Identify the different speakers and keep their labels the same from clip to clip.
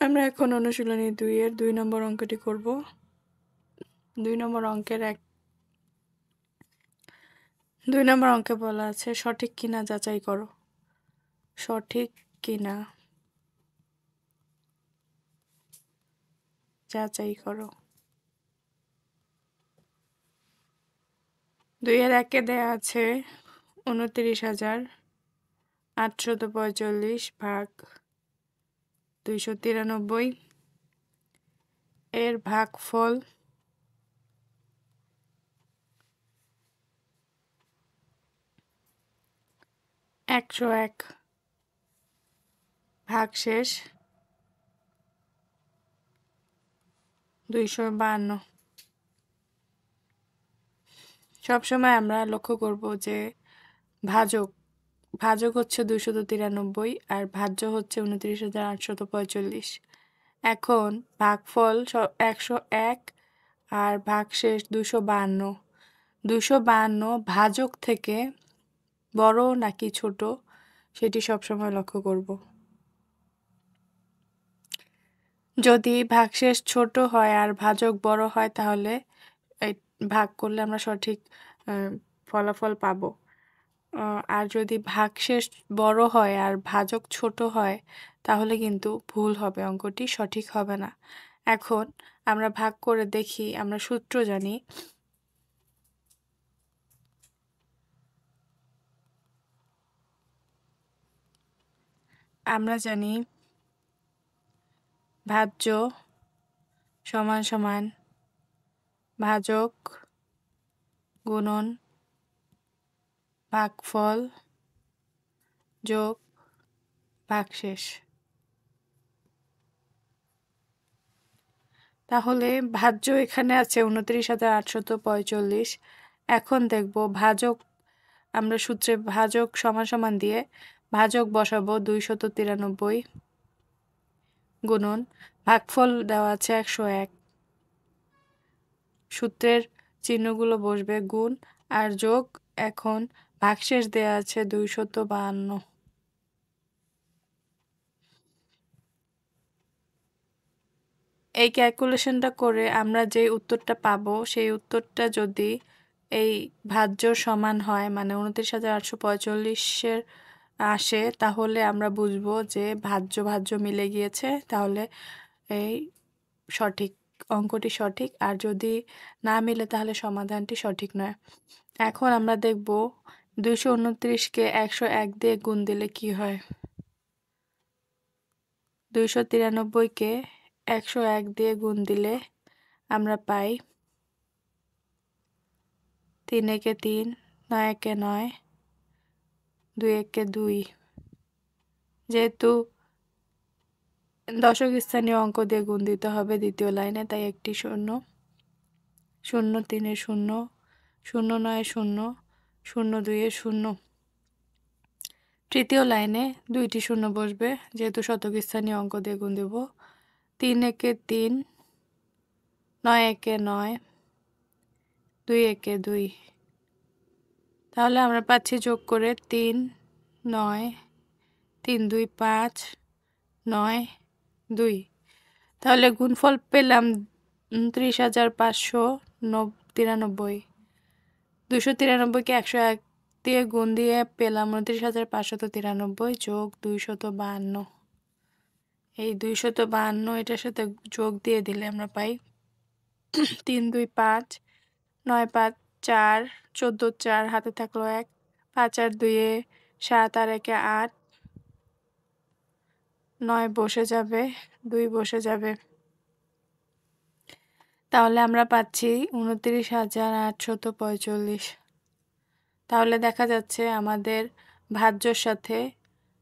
Speaker 1: আমরা এখন অনুশীলনী 2 এর 2 নম্বর অঙ্কটি করব। 2 নম্বর অঙ্কের 2 নম্বর অঙ্কে বলা আছে সঠিক কিনা যাচাই করো। সঠিক কিনা যাচাই করো। 2 এর 1 এ দেয়া আছে ২৯,৮৪৫ ভাগ ২৯৩ এর ভাগফল ১০১ ভাগশেষ ২৫২। সবসময় আমরা লক্ষ্য করব যে ভাজক ভাজক হচ্ছে ২৯৩ আর ভাজ্য হচ্ছে ২৯,৮৪৫। এখন ভাগফল ১০১ আর ভাগশেষ ২৫২। ২৫২ ভাজক থেকে বড় নাকি ছোট সেটি সবসময় লক্ষ্য করব। যদি ভাগশেষ ছোট হয় আর ভাজক বড় হয় তাহলে এই ভাগ করলে আমরা সঠিক ফলাফল পাব। আর যদি ভাগশেষ বড় হয় আর ভাজক ছোট হয় তাহলে কিন্তু ভুল হবে, অঙ্কটি সঠিক হবে না। এখন আমরা ভাগ করে দেখি, আমরা সূত্র জানি। আমরা জানি ভাজ্য সমান সমান ভাজক গুণন ভাগফল যোগ ভাগশেষ। তাহলে ভাজ্য এখানে আছে ২৯,৮৪৫। এখন দেখব ভাজক, আমরা সূত্রে ভাজক সমান সমান দিয়ে ভাজক বসাবো ২৯৩ গুণন ভাগফল দেওয়া আছে ১০১। সূত্রের চিহ্নগুলো বসবে গুণ আর যোগ। এখন ভাগশেষ দেওয়া আছে ২৫২। এই ক্যালকুলেশনটা করে আমরা যে উত্তরটা পাবো সেই উত্তরটা যদি এই ভাজ্য সমান হয় মানে ২৯,৮৪৫-এর আসে তাহলে আমরা বুঝবো যে ভাজ্য মিলে গিয়েছে, তাহলে এই সঠিক, অঙ্কটি সঠিক। আর যদি না মিলে তাহলে সমাধানটি সঠিক নয়। এখন আমরা দেখব ২২৯কে ১০১ দিয়ে গুণ দিলে কি হয়। ২৯৩কে ১০১ দিয়ে গুণ দিলে আমরা পাই ৩ একে ৩, ৯ একে ৯, ২ একে ২। যেহেতু দশক স্থানীয় অঙ্ক দিয়ে গুণ দিতে হবে দ্বিতীয় লাইনে, তাই একটি শূন্য, ০৩ শূন্য, ০৯ শূন্য, ০২ শূন্য। তৃতীয় লাইনে দুইটি শূন্য বসবে যেহেতু শতক স্থানীয় অঙ্ক দিয়ে গুণ দেব। ৩ একে ৩, ৯ একে ৯, ২ একে ২। তাহলে আমরা পাচ্ছি যোগ করে ৩, ৯, ৩ ২ ৫, ৯ ২। তাহলে গুণফল পেলাম ২৯,৫৯৩। ২৯৩কে ১০১ দিয়ে গুণ দিয়ে পেলাম ২৯,৫৯৩ যোগ ২৫২। এই ২৫২ এটার সাথে যোগ দিয়ে দিলে আমরা পাই ৩ ২ ৫, ৯ ৫ ৪, ১৪ ৪, হাতে থাকলো ১, ৫ আর ২ ৭ আর ১ ৮, ৯ বসে যাবে, ২ বসে যাবে। তাহলে আমরা পাচ্ছি ২৯,৮৪৫। তাহলে দেখা যাচ্ছে আমাদের ভাজ্যর সাথে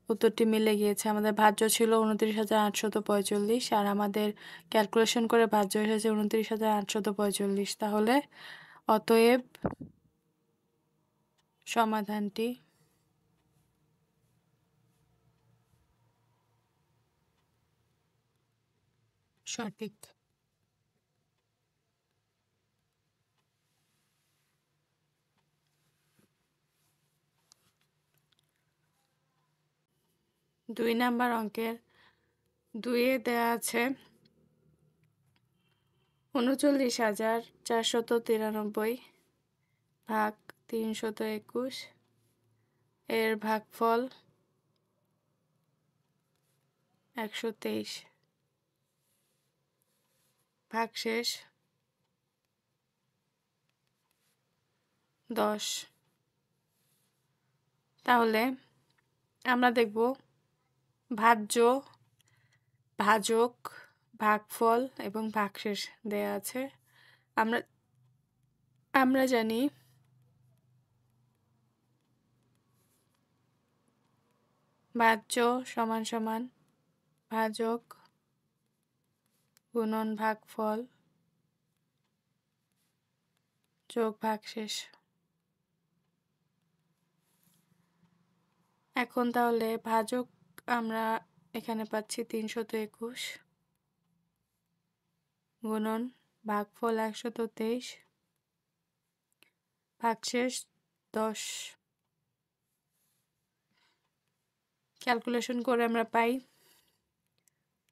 Speaker 1: উত্তরটি মিলে গিয়েছে। আমাদের ভাজ্য ছিল ২৯,৮৪৫ আর আমাদের ক্যালকুলেশন করে ভাজ্য এসেছে ২৯,৮৪৫। তাহলে অতএব সমাধানটি সঠিক। দুই নাম্বার অঙ্কের 2 এ দেয়া আছে ৩৯,৪৯৩ ভাগ ৩২১ এর ভাগফল ১২৩ ভাগশেষ ১০। তাহলে আমরা দেখব ভাজ্য, ভাজক, ভাগফল এবং ভাগশেষ দেয়া আছে। আমরা জানি ভাজ্য সমান সমান ভাজক গুণন ভাগফল যোগ ভাগশেষ। এখন তাহলে ভাজক আমরা এখানে পাচ্ছি ৩২১ গুণন ভাগফল ১২৩ ভাগশেষ ১০। ক্যালকুলেশন করে আমরা পাই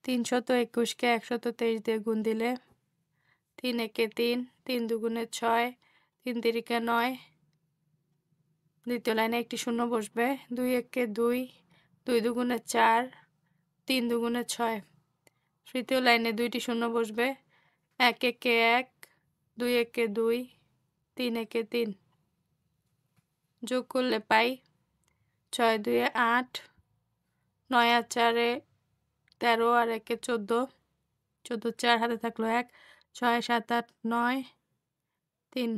Speaker 1: ৩২১কে ১২৩ দিয়ে গুণ দিলে ৩ একে ৩, ৩ দুগুণে ৬, ৩ তিরিকে ৯, দ্বিতীয় লাইনে একটি শূন্য বসবে, ২ একে ২, ২ দুগুণে ৪, ৩ দুগুণে ৬, তৃতীয় লাইনে ২টি শূন্য বসবে, ১ একে ১, ২ একে ২, ৩ একে ৩, যোগ করলে পাই ৬ দুয়ে ৮, ৯ আর ৪-এ ১৩ আর ১-এ ১৪, ১৪ ৪ হাতে থাকলো ১, ৬ ৭ ৮ ৯ ৩,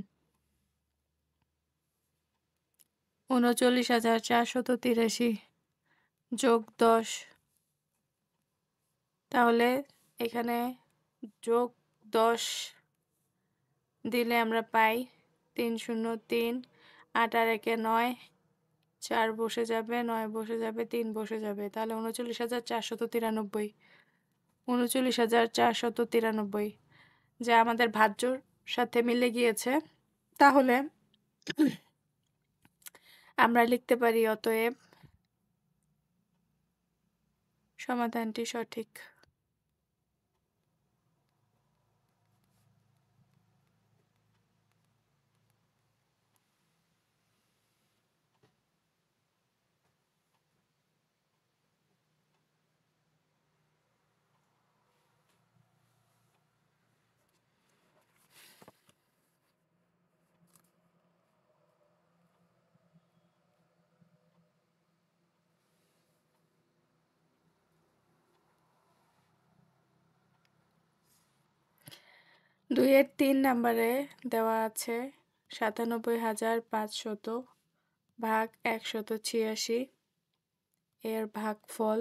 Speaker 1: ৩৯,৪৮৩ যোগ ১০। তাহলে এখানে যোগ ১০ দিলে আমরা পাই ৩০৩, ৮ আর ১-এ ৯, ৪ বসে যাবে, ৯ বসে যাবে, ৩ বসে যাবে। তাহলে ৩৯,৪৯৩, ৩৯,৪৯৩ যা আমাদের ভাজ্যর সাথে মিলে গিয়েছে। তাহলে আমরা লিখতে পারি অতএব সমাধানটি সঠিক। দুইয়ের ৩ নম্বরে দেওয়া আছে ৯৭,৫০০ ভাগ ১৮৬ এর ভাগফল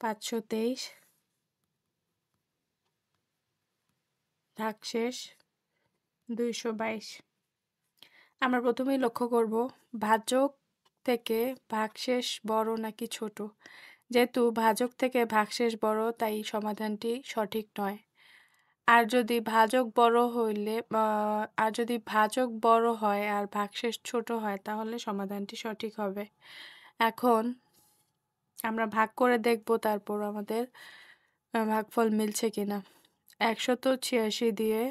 Speaker 1: ৫২৩ ভাগশেষ ২২২। আমরা প্রথমেই লক্ষ্য করব ভাজক থেকে ভাগশেষ বড় নাকি ছোট। যেহেতু ভাজক থেকে ভাগশেষ বড় তাই সমাধানটি সঠিক নয়। আর যদি ভাজক বড় হয় আর ভাগশেষ ছোট হয় তাহলে সমাধানটি সঠিক হবে। এখন আমরা ভাগ করে দেখব তারপর আমাদের ভাগফল মিলছে কিনা। ১৮৬ দিয়ে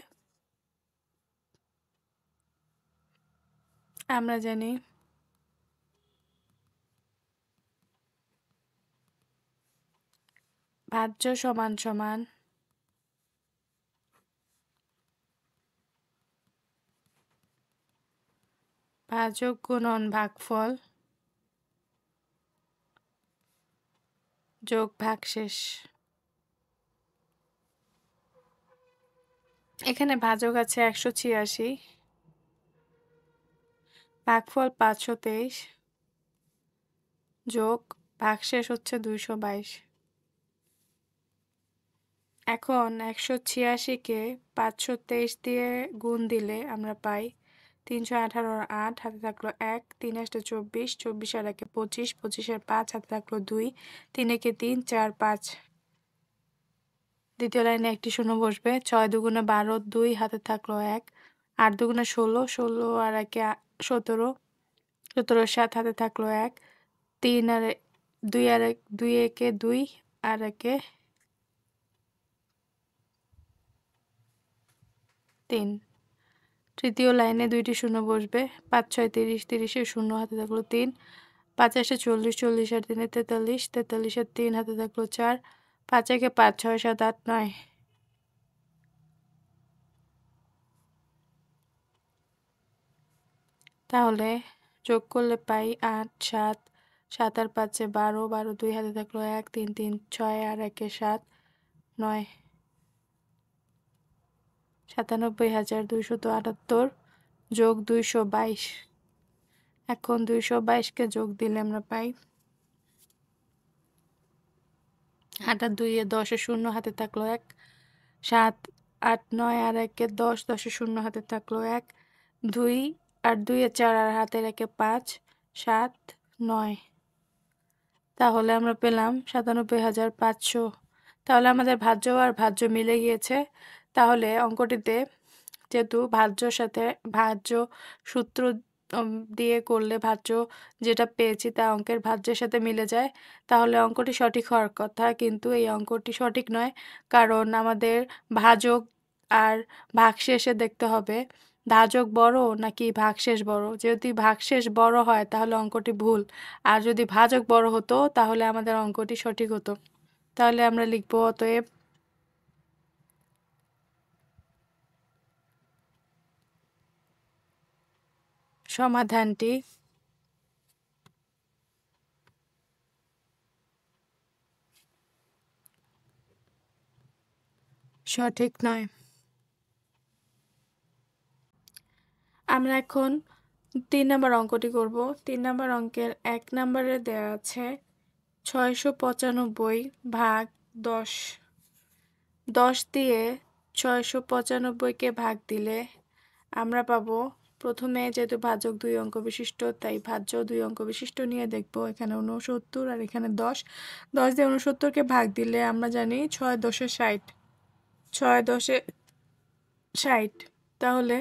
Speaker 1: আমরা জানি ভাজ্য সমান সমান ভাজক গুণন ভাগফল যোগ ভাগশেষ। এখানে ভাজক আছে ১৮৬, ভাগফল ৫২৩ যোগ ভাগশেষ হচ্ছে ২২২। এখন ১৮৬কে ৫২৩ দিয়ে গুণ দিলে আমরা পাই ৩১৮ আর ৮ হাতে থাকলো ১, ৩ ৮ ২৪, ২৪ আর ১-এ ২৫, ২৫ আর ৫ হাতে থাকলো ২, ৩ একে ৩, ৪ ৫, দ্বিতীয় লাইনে একটি শূন্য বসবে, ৬ দুগুণে ১২, ২ হাতে থাকলো ১, ৮ দুগুণে ১৬, ১৬ আর ১-এ ১৭, ১৭ আর ৭ হাতে থাকলো ১, ৩ আর দুই একে 2 আর একে 3। তৃতীয় লাইনে 2টি শূন্য বসবে। 5 6 30, 30 এর শূন্য হাতে থাকলো 3, 5 8 40, 40 আর 3 43, 43 এর 3 হাতে থাকলো 4, 5 1 5 6 7 8 9। তাহলে যোগ করলে পাই 8 7, 7 আর 5 12, 12 2 হাতে থাকলো 1, 3 3 6 আর 1 7 9, 97,278 যোগ 222। এখন 222কে যোগ দিলে আমরা পাই 8 আর 2 এ 10 এর শূন্য হাতে থাকলো 1, 7 8 9 আর 1 এ 10, 10 এর শূন্য হাতে থাকলো 1, 2 আর 2 এ 4 আর হাতের 1 এ 5, 7 9। তাহলে আমরা পেলাম 97,500। তাহলে আমাদের ভাজ্য আর ভাজ্য মিলে গিয়েছে। তাহলে অঙ্কটিতে যেহেতু ভাজ্যর সাথে ভাজ্য সূত্র দিয়ে করলে ভাজ্য যেটা পেয়েছি তা অঙ্কের ভাজ্যের সাথে মিলে যায়, তাহলে অঙ্কটি সঠিক হওয়ার কথা, কিন্তু এই অঙ্কটি সঠিক নয়। কারণ আমাদের ভাজক আর ভাগশেষে দেখতে হবে ভাজক বড় নাকি ভাগশেষ বড়। যদি ভাগশেষ বড় হয় তাহলে অঙ্কটি ভুল, আর যদি ভাজক বড় হতো তাহলে আমাদের অঙ্কটি সঠিক হতো। তাহলে আমরা লিখব অতএব সমাধানটি সঠিক নয়। আমরা এখন 3 নম্বর অঙ্কটি করব। 3 নম্বর অঙ্কের 1 নম্বরে দেওয়া আছে 695 ভাগ 10। 10 দিয়ে 695কে ভাগ দিলে আমরা পাবো, প্রথমে যেহেতু ভাজক 2 অঙ্ক বিশিষ্ট তাই ভাজ্য 2 অঙ্ক বিশিষ্ট নিয়ে দেখব। এখানে 69 আর এখানে 10। 10 দিয়ে 69কে ভাগ দিলে আমরা জানি 6 10 60, 6 10 60। তাহলে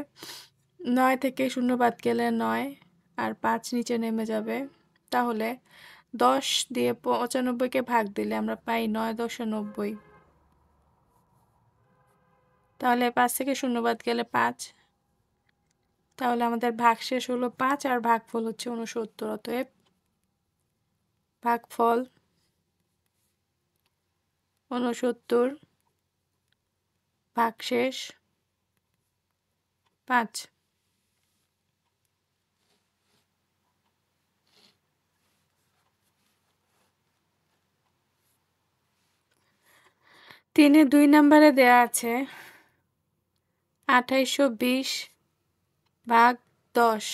Speaker 1: 9 থেকে 0 বাদ গেলে 9 আর 5 নিচে নেমে যাবে। তাহলে 10 দিয়ে 95কে ভাগ দিলে আমরা পাই 9 10 90। তাহলে 5 থেকে 0 বাদ গেলে 5। তাহলে আমাদের ভাগশেষ হলো 5 আর ভাগফল হচ্ছে 69। অতএব ভাগফল 69 ভাগশেষ 5। 3 এ 2 নম্বরে দেয়া আছে 2820 ভাগ 10।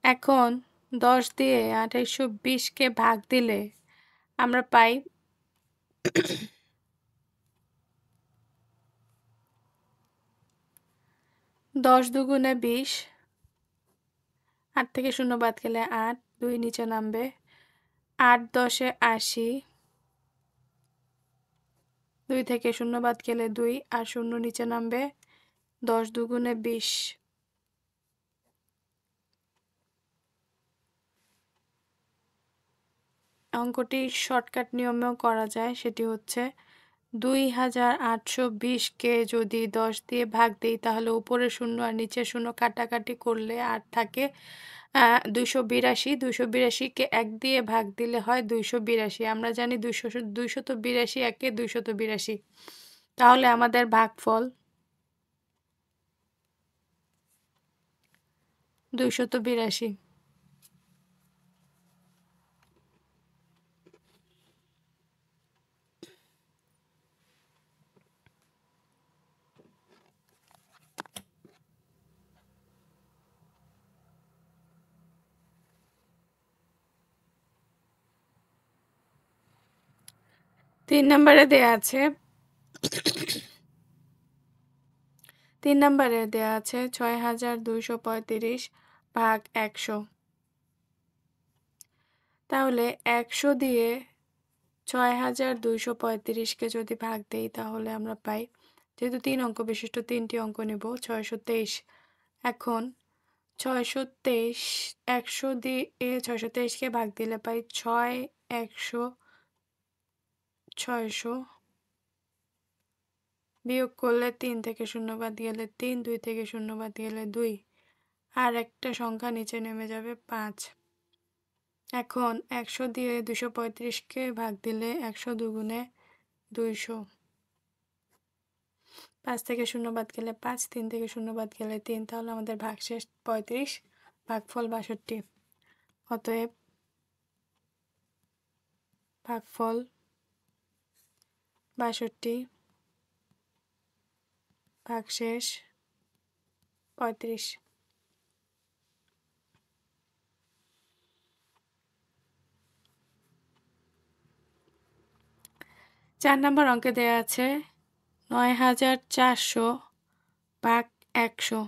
Speaker 1: এখন 10 দিয়ে 2820কে ভাগ দিলে আমরা পাই 10 দুগুণে 20, 8 থেকে 0 বাদ গেলে 8, 2 নিচে নামবে, 8 10 80, 2 থেকে 0 বাদ গেলে 2 আর 0 নিচে নামবে, 10 দুগুণে 20। অঙ্কটি শর্টকাট নিয়মেও করা যায়, সেটি হচ্ছে 2820কে যদি 10 দিয়ে ভাগ দিই তাহলে উপরে 0 আর নিচে 0 কাটাকাটি করলে 8 থাকে 282। 282কে 1 দিয়ে ভাগ দিলে হয় 282। আমরা জানি 282 একে 282। তাহলে আমাদের ভাগফল 282। 3 নম্বরে দেয়া আছে 6235 ভাগ 100। তাহলে 100 দিয়ে 6235কে যদি ভাগ দেই তাহলে আমরা পাই, যেহেতু 3 অঙ্ক বিশিষ্ট 3টি অঙ্ক নেব, 623। এখন 623 100 দিয়ে 623কে ভাগ দিলে পাই 6 100 600 বিয়োগ করলে 3 থেকে 0 বাদ গেলে 3, 2 থেকে 0 বাদ গেলে 2, আর একটা সংখ্যা নিচে নেমে যাবে 5। এখন 100 দিয়ে 235কে ভাগ দিলে 100 দুগুণে 200, 5 থেকে 0 বাদ গেলে 5, 3 থেকে 0 বাদ গেলে 3, তাহলে আমাদের ভাগশেষ 35, ভাগফল 62। অতএব ভাগফল 62, ভাগশেষ 35। 4 নম্বর অঙ্কে দেয়া আছে 9400 ভাগ 100।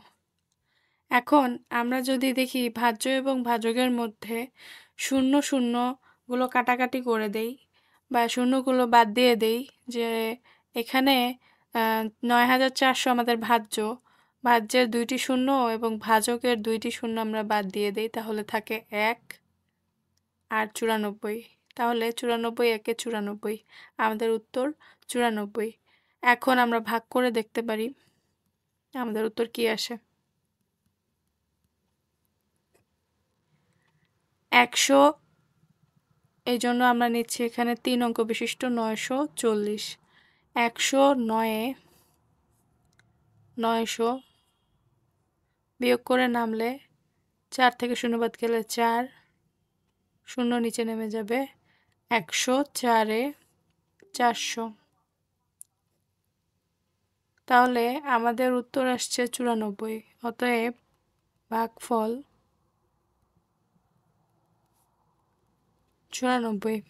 Speaker 1: এখন আমরা যদি দেখি ভাজ্য এবং ভাজকের মধ্যে 0 গুলো কাটাকাটি করে দেই বা শূন্যগুলো বাদ দিয়ে দেই, যে এখানে 9400 আমাদের ভাজ্য, ভাজ্যের 2টি শূন্য এবং ভাজকের 2টি শূন্য আমরা বাদ দিয়ে দেই, তাহলে থাকে 1 আর 94। তাহলে 94 একে 94, আমাদের উত্তর 94। এখন আমরা ভাগ করে দেখতে পারি আমাদের উত্তর কি আসে। 100, এই জন্য আমরা নিচ্ছি এখানে 3 অঙ্ক বিশিষ্ট 940। 109-এ 900 বিয়োগ করে নামলে 4 থেকে 0 বাদ গেলে 4, 0 নিচে নেমে যাবে, 104-এ 400। তাহলে আমাদের উত্তর আসছে 94। অতএব ভাগফল 94।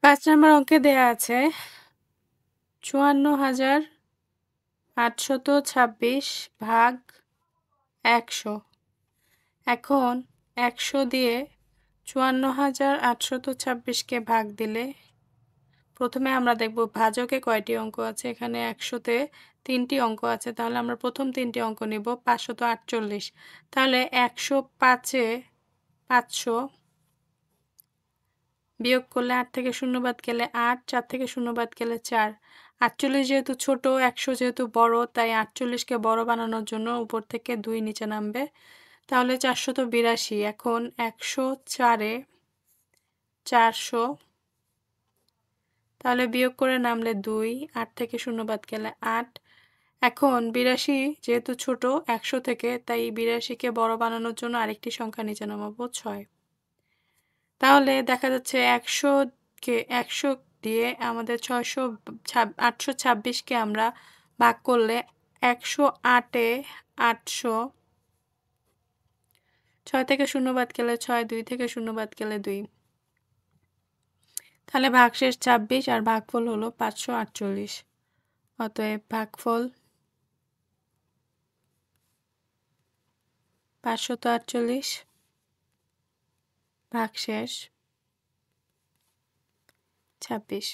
Speaker 1: 5 নম্বর অঙ্কে দেয়া আছে 54,826 ভাগ 100। এখন 100 দিয়ে 54,826কে ভাগ দিলে প্রথমে আমরা দেখব ভাজকে কয়টি অঙ্ক আছে। এখানে 100-তে 3টি অঙ্ক আছে, তাহলে আমরা প্রথম 3টি অঙ্ক নিব 548। তাহলে 105-এ 500 বিয়োগ করলে 8 থেকে 0 বাদ গেলে 8, 4 থেকে 0 বাদ গেলে 4। 48 যেহেতু ছোট, 100 যেহেতু বড়, তাই 48কে বড় বানানোর জন্য উপর থেকে 2 নিচে নামবে, তাহলে 482। এখন 104-এ 400, তাহলে বিয়োগ করে নামলে 2, 8 থেকে 0 বাদ গেলে 8। এখন 82 যেহেতু ছোট 100 থেকে, তাই 82কে বড় বানানোর জন্য আরেকটি সংখ্যা নিচে নামাবো 6। তাহলে দেখা যাচ্ছে 100 দিয়ে আমাদের 826কে আমরা ভাগ করলে 108-এ 800, 6 থেকে 0 বাদ গেলে 6, 2 থেকে 0 বাদ গেলে 2, তাহলে ভাগশেষ 26 আর ভাগফল হলো 548। অতএব ভাগফল 548, ভাগশেষ 26।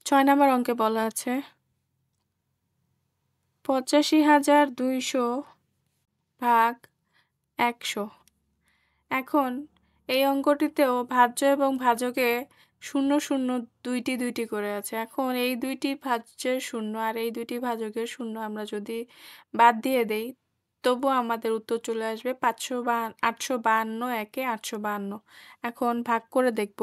Speaker 1: 6 নম্বর অঙ্কে বলা আছে 85,200 ভাগ 100। এখন এই অঙ্কটিতেও ভাজ্য এবং ভাজকে 0 দুইটি করে আছে। এখন এই 2টি ভাজ্যের 0 আর এই 2টি ভাজকের 0 আমরা যদি বাদ দিয়ে দেই, তবুও আমাদের উত্তর চলে আসবে 852, একে 852। এখন ভাগ করে দেখব।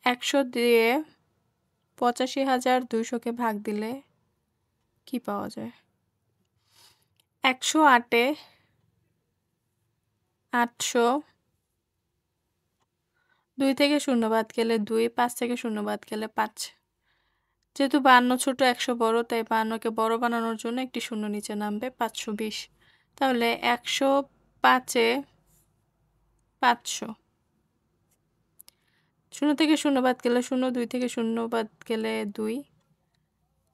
Speaker 1: 100 দিয়ে 85,200কে ভাগ দিলে কি পাওয়া যায়? 108-এ 800, 2 থেকে 0 বাদ গেলে 2, 5 থেকে 0 বাদ গেলে 5, যেহেতু 52 ছোট 100 বড়, তাই 52কে বড় বানানোর জন্য একটি শূন্য নিচে নামবে, 520। তাহলে 105-এ 500। শূন্য থেকে শূন্য বাদ গেলে 0, 2 থেকে 0 বাদ গেলে 2।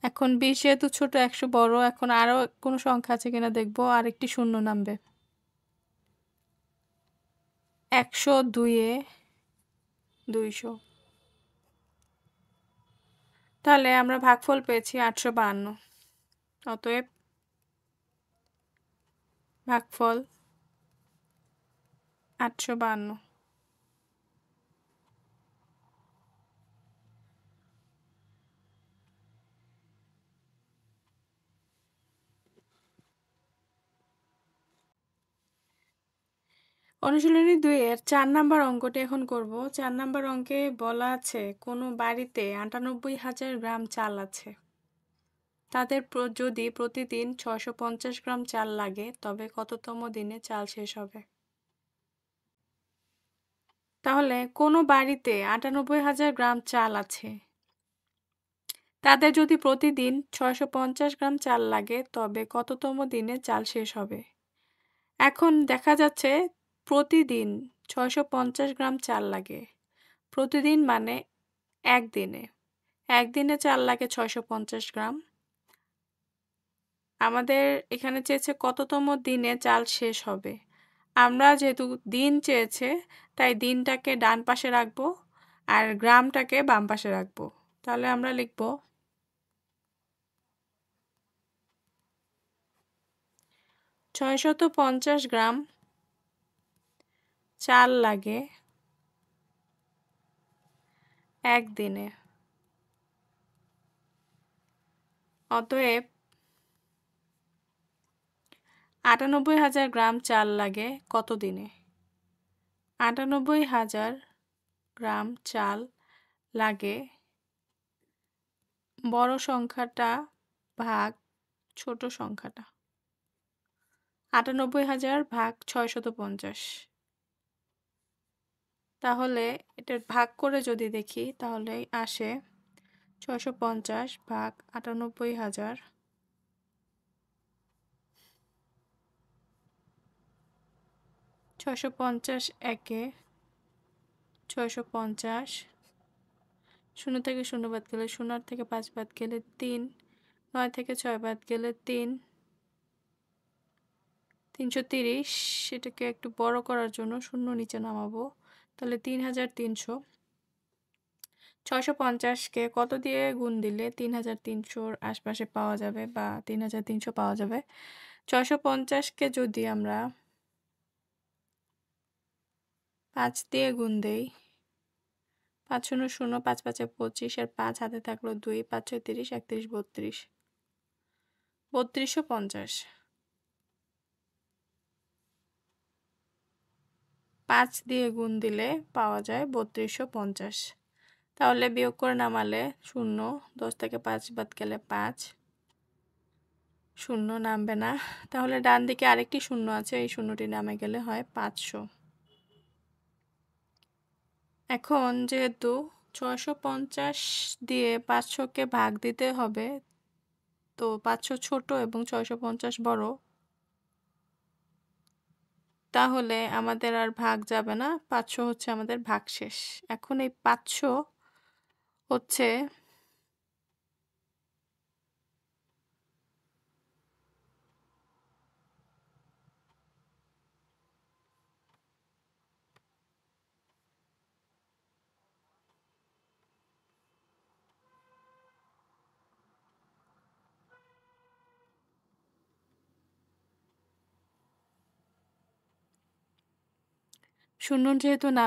Speaker 1: এখন 20 যেহেতু ছোট 100 বড়, এখন আরও কোনো সংখ্যা আছে কিনা দেখব, আরেকটি শূন্য নামবে। 102-এ 200। তাহলে আমরা ভাগফল পেয়েছি 852। অতএব ভাগফল 852। অনুশীলনী 2-এর 4 নাম্বার অঙ্কটি এখন করব। 4 নাম্বার অঙ্কে বলা আছে কোনো বাড়িতে 98,000 গ্রাম চাল আছে। তাদের যদি প্রতিদিন 650 গ্রাম চাল লাগে, তবে কততম দিনে চাল শেষ হবে? তাহলে কোনো বাড়িতে 98,000 গ্রাম চাল আছে, তাদের যদি প্রতিদিন 650 গ্রাম চাল লাগে, তবে কততম দিনে চাল শেষ হবে? এখন দেখা যাচ্ছে প্রতিদিন 650 গ্রাম চাল লাগে। প্রতিদিন মানে একদিনে। একদিনে চাল লাগে 650 গ্রাম। আমাদের এখানে চেয়েছে কততম দিনে চাল শেষ হবে। আমরা যেহেতু দিন চেয়েছে, তাই দিনটাকে ডান পাশে রাখবো আর গ্রামটাকে বাম পাশে রাখবো। তাহলে আমরা লিখব 650 গ্রাম চাল লাগে একদিনে। অতএব 98,000 গ্রাম চাল লাগে কত দিনে? 98,000 গ্রাম চাল লাগে বড় সংখ্যাটা ভাগ ছোট সংখ্যাটা। 98,000 ভাগ 650। তাহলে এটা ভাগ করে যদি দেখি, তাহলে আসে 650 ভাগ 98,000। 650 একে 650, 0 থেকে 0 বাদ গেলে 0, থেকে 5 বাদ গেলে 3, 9 থেকে 6 বাদ গেলে 3, 330। সেটাকে একটু বড় করার জন্য শূন্য নিচে নামাবো, তাহলে 3,300। 650কে কত দিয়ে গুণ দিলে 3,300-র আশপাশে পাওয়া যাবে বা 3,300 পাওয়া যাবে? 650কে যদি আমরা 5 দিয়ে গুণ দেই, 5 শূন্য 0, 5 5 25, আর 5 হাতে থাকলো 2, 5 6 30, 31 32, 3250। 5 দিয়ে গুণ দিলে পাওয়া যায় 3250। তাহলে বিয়োগ করে নামালে 0, 10 থেকে 5 বাদ গেলে 5, 0 নামবে না। তাহলে ডান দিকে আরেকটি শূন্য আছে, এই শূন্যটি নামে গেলে হয় 500। এখন যেহেতু 650 দিয়ে 500কে ভাগ দিতে হবে, তো 500 ছোট এবং 650 বড়, তাহলে আমাদের আর ভাগ যাবে না। 500 হচ্ছে আমাদের ভাগশেষ। এখন এই 500 হচ্ছে শূন্য যেহেতু না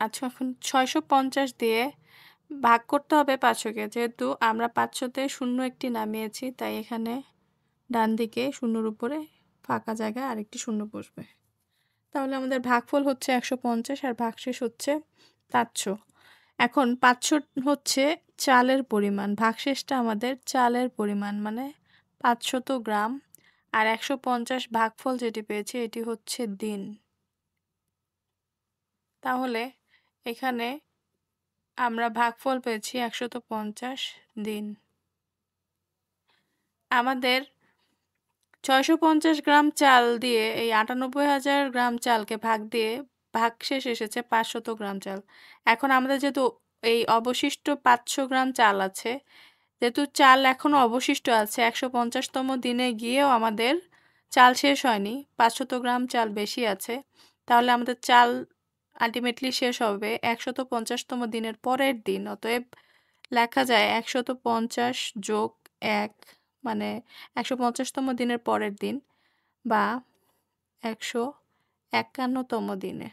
Speaker 1: আচ্ছা, এখন 650 দিয়ে ভাগ করতে হবে 500কে। যেহেতু আমরা 500তে শূন্য একটি নামিয়েছি, তাই এখানে ডান দিকে শূন্যর উপরে ফাঁকা জায়গায় আরেকটি শূন্য বসবে। তাহলে আমাদের ভাগফল হচ্ছে 150 আর ভাগশেষ হচ্ছে 500। এখন 500 হচ্ছে চালের পরিমাণ, ভাগশেষটা আমাদের চালের পরিমাণ মানে 500 গ্রাম, আর 150 ভাগফল যেটি পেয়েছি এটি হচ্ছে দিন। তাহলে এখানে আমরা ভাগফল পেয়েছি 150 দিন। আমাদের 650 গ্রাম চাল দিয়ে এই 98,000 গ্রাম চালকে ভাগ দিয়ে ভাগশেষ এসেছে 500 গ্রাম চাল। এখন আমাদের যেহেতু এই অবশিষ্ট 500 গ্রাম চাল আছে, যেহেতু চাল এখনো অবশিষ্ট আছে, 150তম দিনে গিয়েও আমাদের চাল শেষ হয়নি, 500 গ্রাম চাল বেশি আছে, তাহলে আমাদের চাল আলটিমেটলি শেষ হবে 150তম দিনের পরের দিন। অতএব লেখা যায় 150 যোগ 1 মানে 150তম দিনের পরের দিন বা 151তম দিনে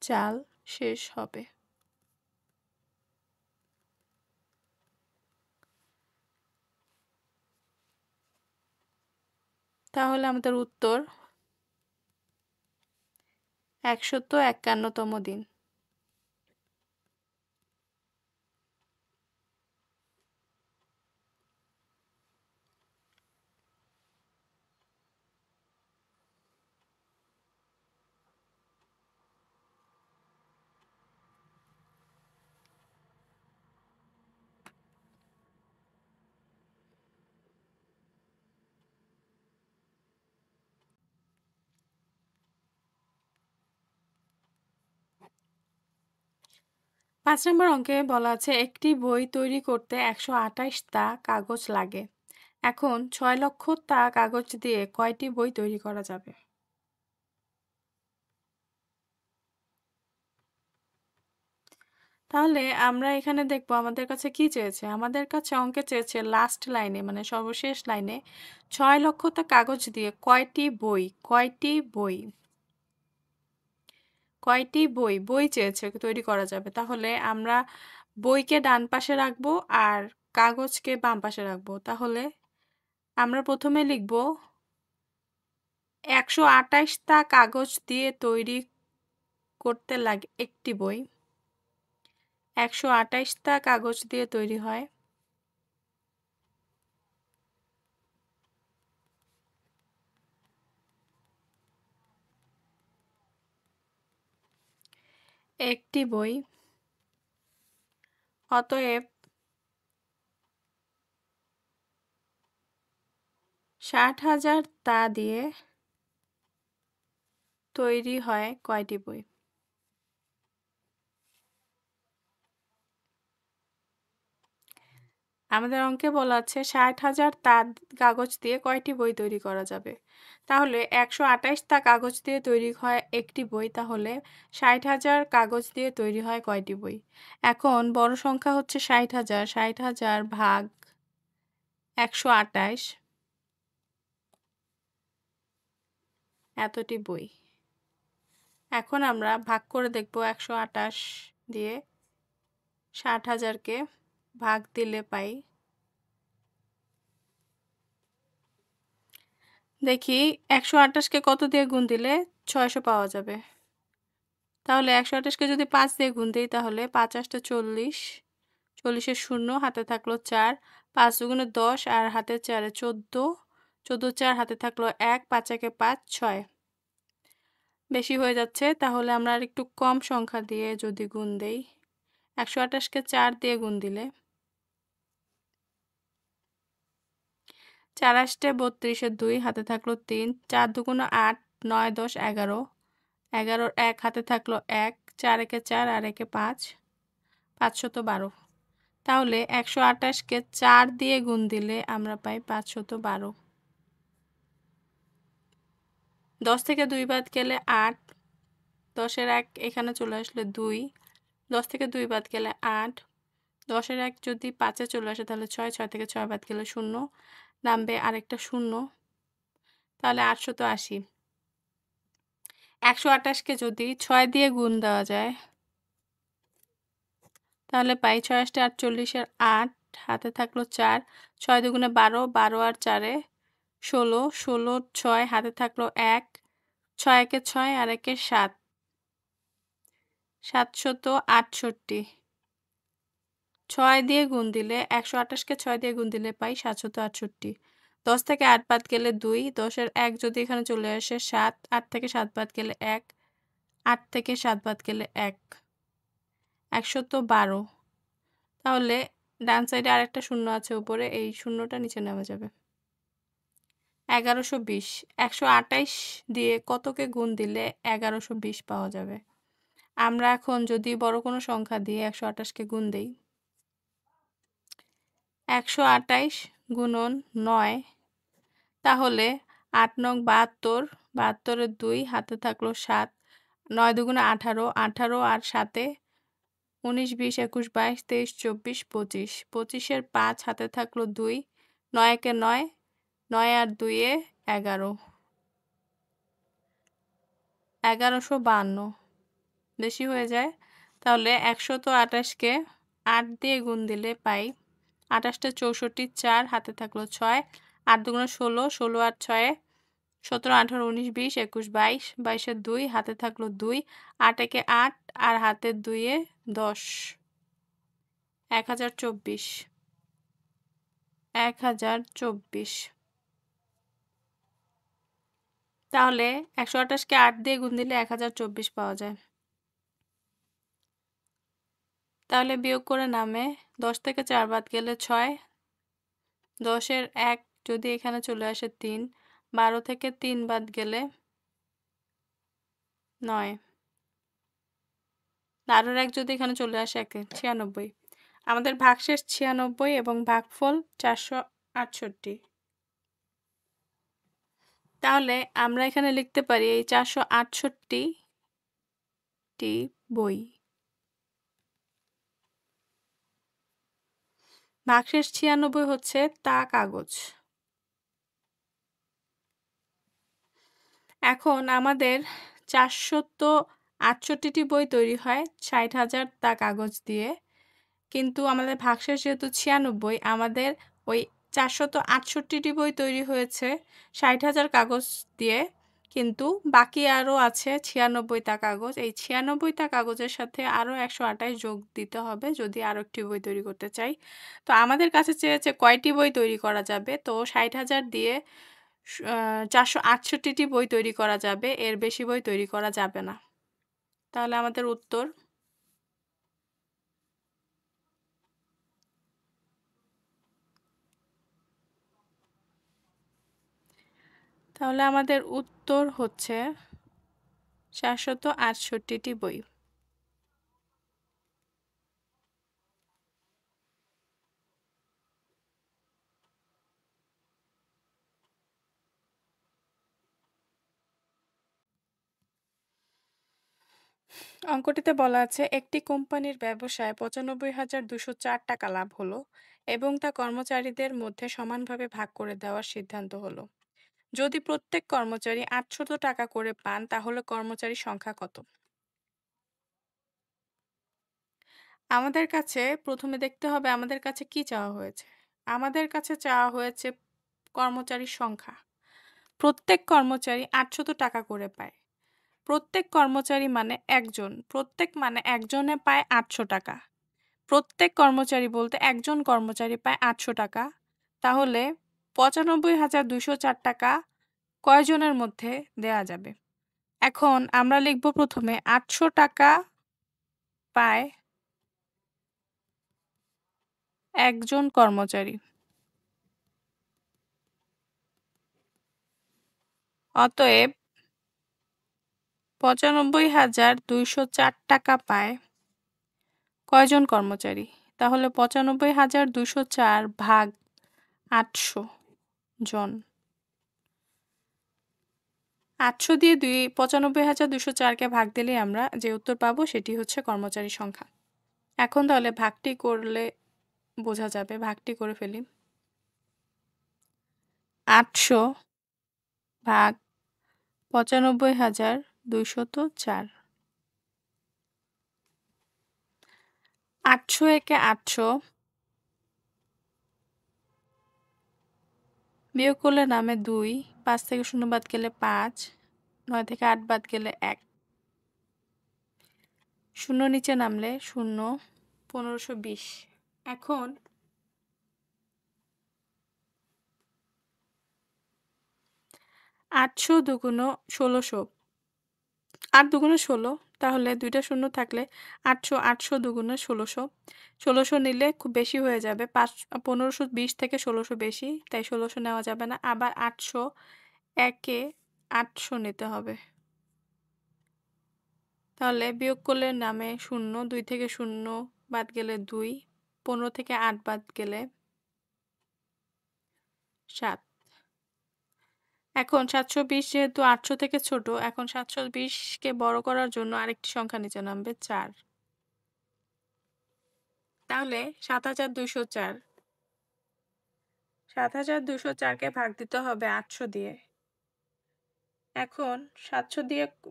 Speaker 1: চাল শেষ হবে। তাহলে আমাদের উত্তর 151তম দিন। 5 নম্বর অঙ্কে বলা আছে একটি বই তৈরি করতে 128 তা কাগজ লাগে। এখন 6 লক্ষ তা কাগজ দিয়ে কয়টি বই তৈরি করা যাবে? তাহলে আমরা এখানে দেখব আমাদের কাছে কি চেয়েছে। আমাদের কাছে অঙ্কে চেয়েছে লাস্ট লাইনে মানে সর্বশেষ লাইনে 6 লক্ষ তা কাগজ দিয়ে কয়টি বই বই চেয়েছে তৈরি করা যাবে। তাহলে আমরা বইকে ডান পাশে রাখবো আর কাগজকে বাম পাশে রাখবো। তাহলে আমরা প্রথমে লিখব 128 তা কাগজ দিয়ে তৈরি করতে লাগে একটি বই। 128 তা কাগজ দিয়ে তৈরি হয় একটি বই। অতএব 60,000 তা দিয়ে তৈরি হয় কয়টি বই? আমাদের অঙ্কে বলা আছে 60,000 তা কাগজ দিয়ে কয়টি বই তৈরি করা যাবে। তাহলে 128 তা কাগজ দিয়ে তৈরি হয় একটি বই, তাহলে 60,000 কাগজ দিয়ে তৈরি হয় কয়টি বই? এখন বড় সংখ্যা হচ্ছে 60,000, 60,000 ভাগ 128 এতটি বই। এখন আমরা ভাগ করে দেখব 128 দিয়ে 60,000কে ভাগ দিলে পাই। দেখি 128কে কত দিয়ে গুণ দিলে 600 পাওয়া যাবে। তাহলে 128কে যদি 5 দিয়ে গুণ দিই তাহলে 5 8 40, 40-এর 0 হাতে থাকলো 4, 5 দুগুণে 10 আর হাতে 4 14, 14 4 হাতে থাকলো 1, 5 একে 5 6। বেশি হয়ে যাচ্ছে, তাহলে আমরা আর একটু কম সংখ্যা দিয়ে যদি গুণ দেই, 128কে 4 দিয়ে গুণ দিলে 4 8 32-এর 2 হাতে থাকলো 3, 4 দুগুণে 8, 9 10 11, 11-র 1 হাতে থাকলো 1, 4 একে 4 আর একে 5, 512। তাহলে 128কে 4 দিয়ে গুণ দিলে আমরা পাই 512। 10 থেকে 2 বাদ গেলে 8, 10-এর 1 এখানে চলে আসলে 2, 10 থেকে 2 বাদ গেলে 8, 10-এর 1 যদি 5-এ চলে আসে তাহলে 6, 6 থেকে 6 বাদ গেলে 0, নামবে আরেকটা 0, তাহলে 880। 128কে যদি 6 দিয়ে গুণ দেওয়া যায় তাহলে পাই 6 8 48-এর 8 হাতে থাকলো 4, 6 দুগুণে 12, 12 আর 4-এ 16, 16 6 হাতে থাকলো 1, 6 একে 6 আর একে 7, 768। 6 দিয়ে গুণ দিলে 128কে 6 দিয়ে গুণ দিলে পাই 768। 10 থেকে 8 বাদ গেলে 2, 10-এর 1 যদি এখানে চলে আসে 7, 8 থেকে 7 বাদ গেলে 1, 8 থেকে 7 বাদ গেলে 1। 112। তাহলে ডান সাইডে আরেকটা শূন্য আছে উপরে, এই শূন্যটা নিচে নেওয়া যাবে। 1120। 128 দিয়ে কতকে গুণ দিলে 1120 পাওয়া যাবে? আমরা এখন যদি বড় কোনো সংখ্যা দিয়ে 128 কে গুণ দেই, 128 গুণন 9, তাহলে 8 নং 72, 72 এর 2 হাতে থাকলো 7, 9 দুগুণে 18, 18 আর 7 এ 19, 20, 21, 22, 23, 24, 25, 25 এর 5 হাতে থাকলো 2, 9 একে 9, 9 আর 2 এ 11, 1152 বেশি হয়ে যায়। তাহলে 128 কে 8 দিয়ে গুণ দিলে পাই 28 টা 64, 4 হাতে থাকলো 6, 8 দুগুণে 16, 16 আর 6 এ 17, 18, 19, 20, 21, 22, 22 এর 2 হাতে থাকলো 2, 8 একে 8 আর হাতের 2 এ 10, 1024, 1024। তাহলে 128 কে 8 দিয়ে গুণ দিলে 1024 পাওয়া যায়। তাহলে বিয়োগ করে নামে 10 থেকে 4 বাদ গেলে 6, 10 এর 1 যদি এখানে চলে আসে 3, 12 থেকে 3 বাদ গেলে 9, 12 এর 1 যদি এখানে চলে আসে 1 এ 96। আমাদের ভাগশেষ 96 এবং ভাগফল 468। তাহলে আমরা এখানে লিখতে পারি এই 468 টি বই। ভাগশেষ 96 হচ্ছে তা কাগজ। এখন আমাদের 468টি বই তৈরি হয় 60,000 তা কাগজ দিয়ে। কিন্তু আমাদের ভাগশেষ যেহেতু 96, আমাদের ওই 468টি বই তৈরি হয়েছে 60,000 কাগজ দিয়ে, কিন্তু বাকি আরও আছে 96 তা কাগজ। এই 96 তা কাগজের সাথে আরও 128 যোগ দিতে হবে যদি আরও একটি বই তৈরি করতে চাই। তো আমাদের কাছে চেয়েছে কয়টি বই তৈরি করা যাবে, তো 60,000 দিয়ে 468টি বই তৈরি করা যাবে, এর বেশি বই তৈরি করা যাবে না। তাহলে আমাদের উত্তর হচ্ছে 468টি বই। অঙ্কটিতে বলা আছে একটি কোম্পানির ব্যবসায় 95,204 টাকা লাভ হলো এবং তা কর্মচারীদের মধ্যে সমানভাবে ভাগ করে দেওয়ার সিদ্ধান্ত হলো। যদি প্রত্যেক কর্মচারী 800 টাকা করে পান তাহলে কর্মচারীর সংখ্যা কত? আমাদের কাছে প্রথমে দেখতে হবে আমাদের কাছে কি চাওয়া হয়েছে। আমাদের কাছে চাওয়া হয়েছে কর্মচারীর সংখ্যা। প্রত্যেক কর্মচারী 800 টাকা করে পায়। প্রত্যেক কর্মচারী মানে একজন, প্রত্যেক মানে একজনে পায় 800 টাকা। প্রত্যেক কর্মচারী বলতে একজন কর্মচারী পায় 800 টাকা। তাহলে 95,204 টাকা কয়জনের মধ্যে দেয়া যাবে? এখন আমরা লিখব প্রথমে 800 টাকা পায় একজন কর্মচারী। অতএব 95,204 টাকা পায় কয়জন কর্মচারী? তাহলে 95,204 ভাগ 800 জন। 800 দিয়ে 95,204কে ভাগ দিলেই আমরা যে উত্তর পাবো সেটি হচ্ছে কর্মচারী সংখ্যা। এখন তাহলে ভাগটি করলে বোঝা যাবে, ভাগটি করে ফেলি। 800 ভাগ 95,204। 800 একে 800 বিয়োগ করলে নামে 2, 5 থেকে 0 বাদ গেলে 5, 9 থেকে 8 বাদ গেলে 1, 0 নিচে নামলে 0, 1520। এখন 800 দুগুণ 1600, 8 দুগুণে 16, তাহলে 2টা শূন্য থাকলে 800, 800 দুগুণে 1600, 1600 নিলে খুব বেশি হয়ে যাবে, 1520 থেকে 1600 বেশি, তাই 1600 নেওয়া যাবে না। আবার 800 একে 800 নিতে হবে। তাহলে বিয়োগ করলে নামে 0, 2 থেকে 0 বাদ গেলে 2, 15 থেকে 8 বাদ গেলে 7। এখন 720 যেহেতু 800 থেকে ছোট, এখন 720কে বড় করার জন্য আরেকটি সংখ্যা নিচে নামবে 4। তাহলে 7204, 7204কে ভাগ দিতে হবে 800 দিয়ে। এখন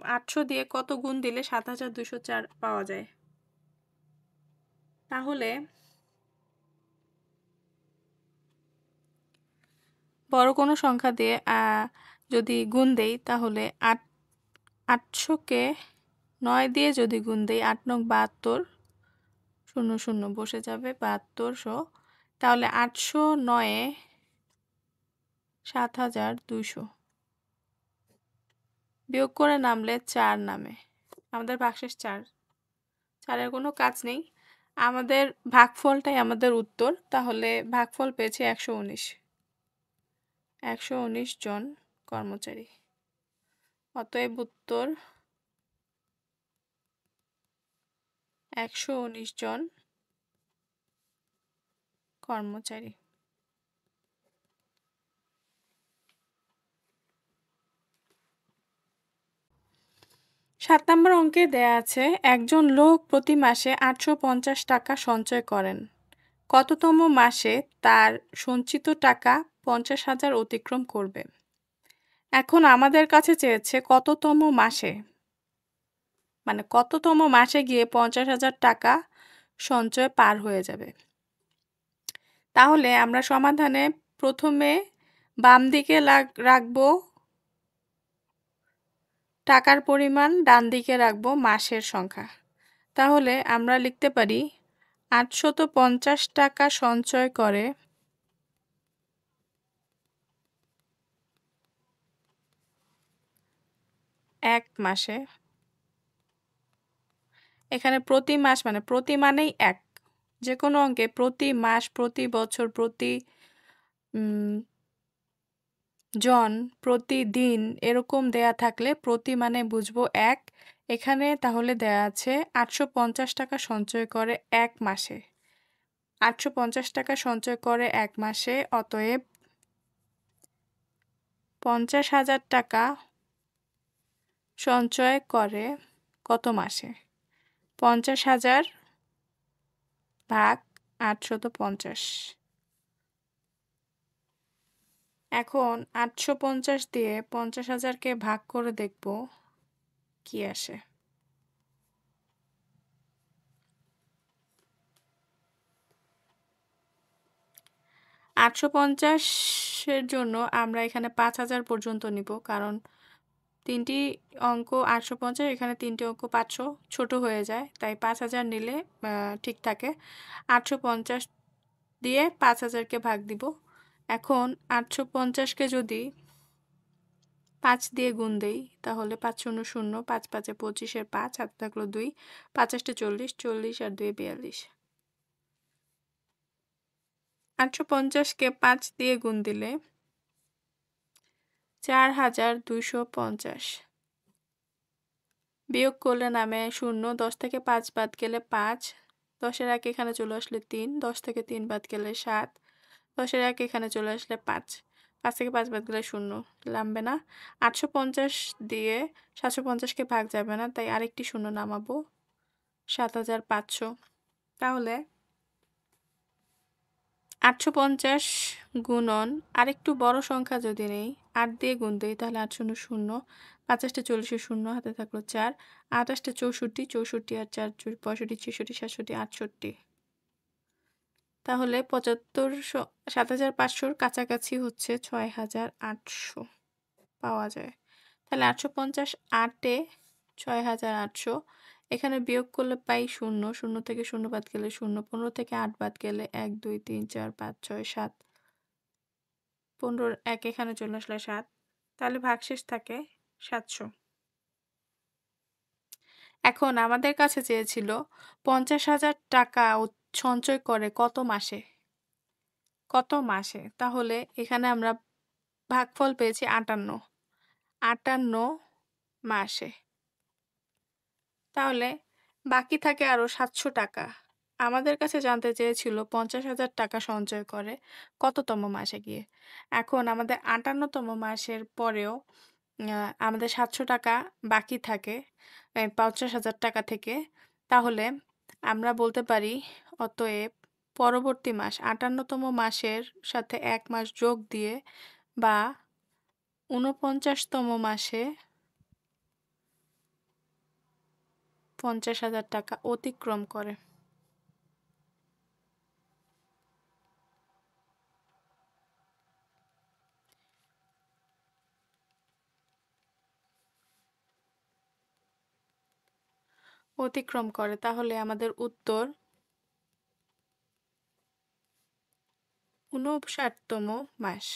Speaker 1: 800 দিয়ে কত গুণ দিলে 7204 পাওয়া যায়? তাহলে বড় কোনো সংখ্যা দিয়ে যদি গুণ দেই তাহলে 800কে 9 দিয়ে যদি গুণ দেই, 8 নং 72, 0 0 বসে যাবে, 7200। তাহলে 809 7200 বিয়োগ করে নামলে 4 নামে। আমাদের ভাগশেষ 4, 4-এর কোনো কাজ নেই, আমাদের ভাগফলটাই আমাদের উত্তর। তাহলে ভাগফল পেয়েছি 119, 119 জন কর্মচারী। অতএব উত্তর 119 জন কর্মচারী। 7 নম্বর অঙ্কে দেয়া আছে একজন লোক প্রতি মাসে 850 টাকা সঞ্চয় করেন। কততম মাসে তার সঞ্চিত টাকা 50,000 অতিক্রম করবে? এখন আমাদের কাছে চেয়েছে কততম মাসে, মানে কততম মাসে গিয়ে 50,000 টাকা সঞ্চয় পার হয়ে যাবে। তাহলে আমরা সমাধানে প্রথমে বাম দিকে রাখবো টাকার পরিমাণ, ডান দিকে রাখবো মাসের সংখ্যা। তাহলে আমরা লিখতে পারি 850 টাকা সঞ্চয় করে এক মাসে। এখানে প্রতি মাস মানে প্রতি মানেই এক, যে কোনো অঙ্কে প্রতি মাস, প্রতি বছর, প্রতি জন, প্রতিদিন এরকম দেয়া থাকলে প্রতি মানে বুঝবো এক। এখানে তাহলে দেয়া আছে 850 টাকা সঞ্চয় করে এক মাসে। 850 টাকা সঞ্চয় করে এক মাসে, অতএব 50,000 টাকা সঞ্চয় করে কত মাসে? 50,000 ভাগ 850। এখন 850 দিয়ে 50,000কে ভাগ করে দেখব কি আসে। 850-এর জন্য আমরা এখানে 5,000 পর্যন্ত নিব, কারণ 3টি অঙ্ক 850, এখানে 3টি অঙ্ক 500, ছোট হয়ে যায়, তাই 5,000 নিলে ঠিক থাকে। 850 দিয়ে 5,000কে ভাগ দিব। এখন 850কে যদি 5 দিয়ে গুণ দেই তাহলে 5 0 0, 5 5 25, 5 হাতে থাকলো 2, 5 8 40, 40 আর 2 42। 850কে 5 দিয়ে গুণ দিলে 4250। বিয়োগ করলে নামে 0, 10 থেকে 5 বাদ গেলে 5, 10-এর এক এখানে চলে আসলে 3, 10 থেকে 3 বাদ গেলে 7, 10-এর এক এখানে চলে আসলে 5, 5 থেকে 5 বাদ গেলে 0, নামবে না। 850 দিয়ে 750কে ভাগ যাবে না, তাই আরেকটি 0 নামাবো, 7500। তাহলে 850 গুণন আরেকটু বড় সংখ্যা যদি নেই, 8 দিয়ে গুণ দেই তাহলে 8 0 0, 5 8 40, 0 হাতে থাকলো 4, 8 8 64, 64 আর 4 65, 66, 67, 68। তাহলে 7500-7500-র কাছাকাছি হচ্ছে 6800 পাওয়া যায়। তাহলে 850 8-এ 6800, এখানে বিয়োগ করলে পাই 0, 0 থেকে 0 বাদ গেলে 0, 15 থেকে 8 বাদ গেলে 1 2 3 4 5 6 7, 15-র এক এখানে চলে আসলে 7, তাহলে ভাগশেষ থাকে 700। এখন আমাদের কাছে চেয়েছিল 50,000 টাকা সঞ্চয় করে কত মাসে? কত মাসে? তাহলে এখানে আমরা ভাগফল পেয়েছি 58। 58 মাসে। তাহলে বাকি থাকে আরো 700 টাকা। আমাদের কাছে জানতে চেয়েছিল 50,000 টাকা সঞ্চয় করে কততম মাসে গিয়ে। এখন আমাদের 58তম মাসের পরেও আমাদের 700 টাকা বাকি থাকে 50,000 টাকা থেকে। তাহলে আমরা বলতে পারি অতএব পরবর্তী মাস 58তম মাসের সাথে 1 মাস যোগ দিয়ে বা 49তম মাসে 50,000 টাকা অতিক্রম করে। অতিক্রম করে তাহলে আমাদের উত্তর 59তম মাস।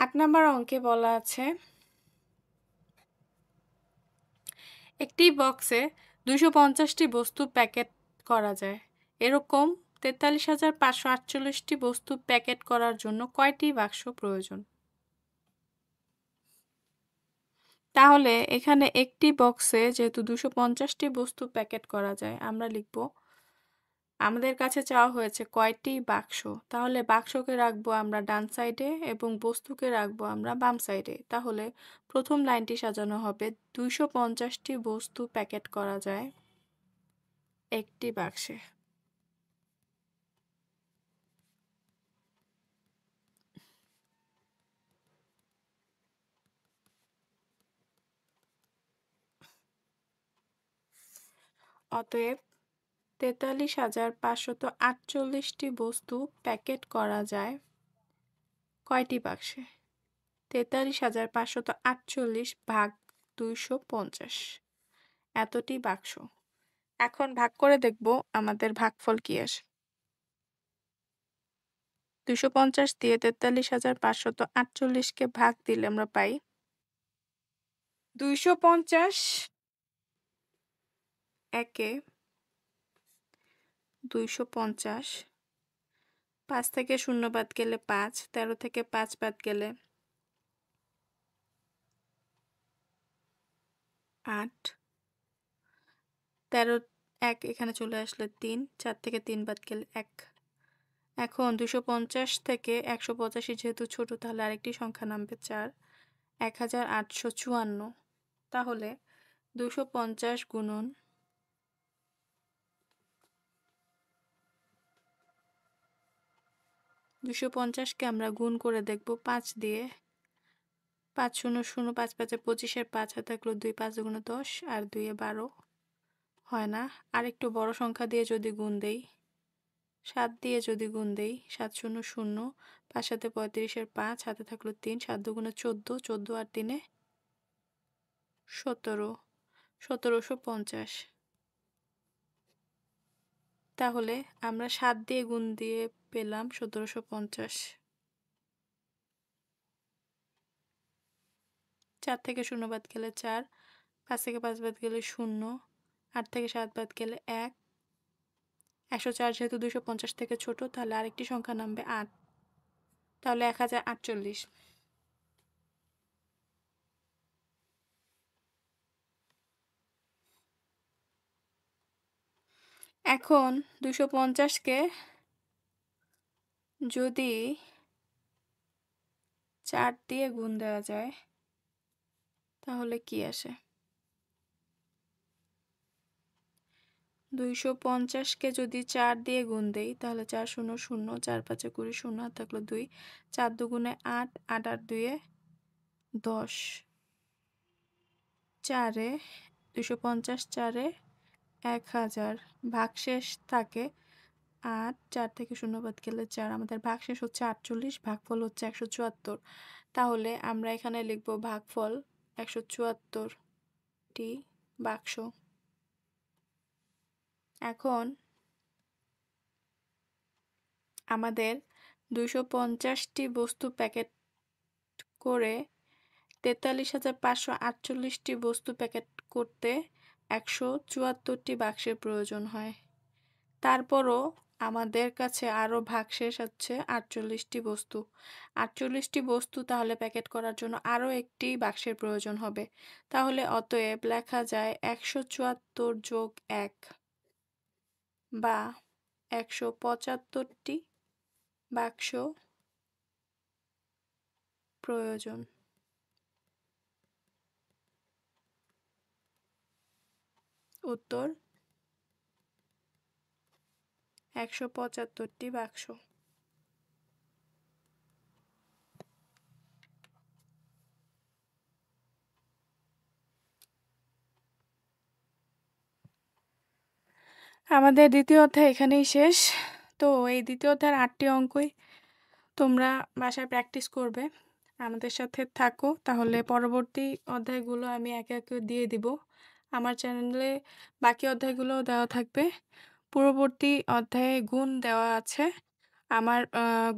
Speaker 1: ৮ নম্বর অঙ্কে বলা আছে একটি বক্সে 250টি বস্তু প্যাকেট করা যায়। এরকম 43,548টি বস্তু প্যাকেট করার জন্য কয়টি বাক্স প্রয়োজন? তাহলে এখানে একটি বক্সে যেহেতু 250টি বস্তু প্যাকেট করা যায়, আমরা লিখব আমাদের কাছে চাওয়া হয়েছে কয়টি বাক্স। তাহলে বাক্সকে রাখবো আমরা ডান সাইডে এবং বস্তুকে রাখবো আমরা বাম সাইডে। তাহলে প্রথম লাইনটি সাজানো হবে 250টি বস্তু প্যাকেট করা যায় একটি বাক্সে। অতএব 43,548টি বস্তু প্যাকেট করা যায় কয়টি বাক্সে? 43,548 ভাগ 250 এতটি বাক্স। এখন ভাগ করে দেখব আমাদের ভাগফল কি আসে। 250 দিয়ে 43,548কে ভাগ দিলে আমরা পাই 250 একে 250 5 থেকে 0 বাদ গেলে 5, 13 থেকে 5 বাদ গেলে 8, 13 1 এখানে চলে আসলে 3, 4 থেকে 3 বাদ গেলে 1। এখন 250 থেকে 185 যেহেতু ছোট তাহলে আরেকটি সংখ্যা নামবে 4, 1854। তাহলে 250 গুণন 250কে আমরা গুণ করে দেখব 5 দিয়ে। 5 0 0 5 5 25 এর 5 হাতে থাকলো 2, 5 দুগুণে 10 আর 2 এ 12 হয় না। আরেকটু বড় সংখ্যা দিয়ে যদি গুণ দেই 7 দিয়ে যদি গুণ দেই 7 0 0 5 সাথে 35 এর 5 হাতে থাকলো 3, 7 দুগুণে 14, 14 আর 3 এ 17, 1750। তাহলে আমরা 7 দিয়ে গুণ দিয়ে পেলাম 1750। 4 থেকে 0 বাদ গেলে 4, 5 থেকে 5 বাদ গেলে 0, 8 থেকে 7 বাদ গেলে 1, 104 যেহেতু 250 থেকে ছোট তাহলে আরেকটি সংখ্যা নামবে 8, তাহলে 1048। এখন 250কে যদি 4 দিয়ে গুণ দেওয়া যায় তাহলে কি আসে? 250কে যদি 4 দিয়ে গুণ দেই তাহলে 4 0 0, 4 5 20, 0 আর থাকলো 2, 4 দুগুণে 8, 8 আর 2 এ 10, 4 এ 250 4 এ 1000 ভাগশেষ থাকে 8, 4 থেকে 0 বাদ গেলে 4, আমাদের ভাগশেষ হচ্ছে 48, ভাগফল হচ্ছে 174। তাহলে আমরা এখানে লিখব ভাগফল 174টি বাক্স। এখন আমাদের 250টি বস্তু প্যাকেট করে 43,548টি বস্তু প্যাকেট করতে 174টি বাক্সের প্রয়োজন হয়। তারপরও আমাদের কাছে আরও ভাগশেষ হচ্ছে 48টি বস্তু। 48টি বস্তু তাহলে প্যাকেট করার জন্য আরও একটি বাক্সের প্রয়োজন হবে। তাহলে অতএব লেখা যায় 174 যোগ 1 বা 175টি বাক্স প্রয়োজন। উত্তর 175টি বাক্স। আমাদের দ্বিতীয় অধ্যায় এখানেই শেষ। তো এই দ্বিতীয় অধ্যায়ের 8টি অঙ্কই তোমরা বাসায় প্র্যাকটিস করবে, আমাদের সাথে থাকো, তাহলে পরবর্তী অধ্যায়গুলো আমি একে একে দিয়ে দিব। আমার চ্যানেলে বাকি অধ্যায়গুলোও দেওয়া থাকবে। পূর্ববর্তী অধ্যায়ে গুণ দেওয়া আছে। আমার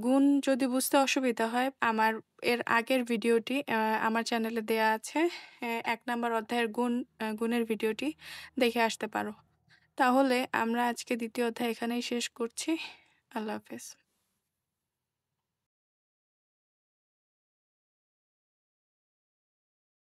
Speaker 1: গুণ যদি বুঝতে অসুবিধা হয়, আমার এর আগের ভিডিওটি আমার চ্যানেলে দেয়া আছে। 1 নম্বর অধ্যায়ের গুণের ভিডিওটি দেখে আসতে পারো। তাহলে আমরা আজকে দ্বিতীয় অধ্যায় এখানেই শেষ করছি। আল্লাহ হাফেজ।